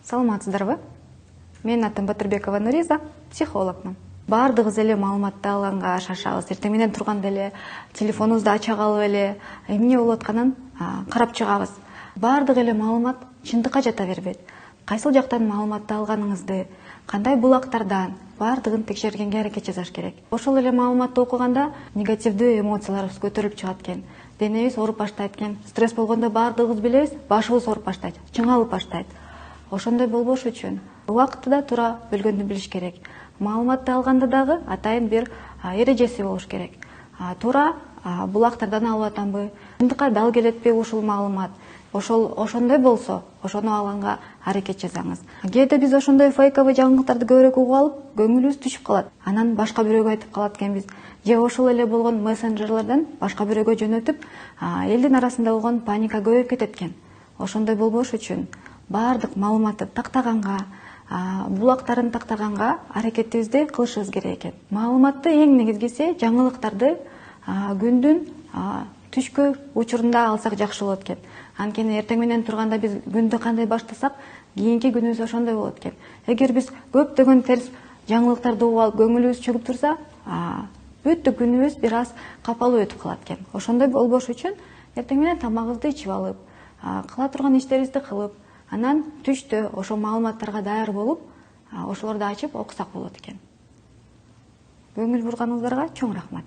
Саламатсыздарбы? Менин атым Батырбекова Нуриза, психологмун. Бардыгыбыз эле маалыматты алганга шашабыз. Эртең менен турганда эле телефонубузду ача калып эле эмне болуп атканын карап чыгабыз. Бардык эле маалымат чындыкка жата бербейт. Кайсыл жактан маалыматты алганыңызды, кандай булактардан бардыгын текшергенге аракет жасаш керек. Ошол эле маалыматты окуганда негативдүү эмоцияларыбыз көтөрүлүп чыгат экен. Денебиз ооруп баштайт экен. Стресс болгондо бардыгыбыз билебиз, башыбыз ооруп баштайт, чыңалып баштайт. Ошондой болбош үчүн убактыда туура бөлгөндү билиш керек. Маалыматты алганда дагы атайын бир эрежеси болуш керек. Туура булактардан алып атамбы, чындыкка дал келетпи ушул маалымат? Ошондой болсо, ошону алганга аракет жасаңыз. Кээде биз ошондой фейковый жаңылыктарды көбүрөөк угуп алып, көңүлүбүз түшүп калат. Анан башка бирөөгө айтып калат экенбиз. Же ошол эле болгон мессенджерлерден башка бирөөгө жөнөтүп, элдин арасында болгон паника көбөйүп кетет экен. Ошондой болбош үчүн бардык маалыматты тактаганга, булактарын тактаганга аракетибизди кылышыбыз керек экен. Маалыматты эң негизгиси жаңылыктарды күндүн түшкү учурунда алсак жакшы болот экен. Анткени эртең менен турганда биз күндү кандай баштасак, кийинки күнүбүз ошондой болот экен. Эгер биз көптөгөн терс жаңылыктарды угуп алып көңүлүбүз чөгүп турса, бүттү күнүбүз бир аз капалуу өтүп калат экен. Ошондой болбош үчүн эртең менен тамагыбызды ичип алып, кыла турган иштерибизди кылып, анан түштө ошол маалыматтарга даяр болуп, ошолорду ачып окусак болот экен. Көңүл бурганыңыздарга чоң рахмат.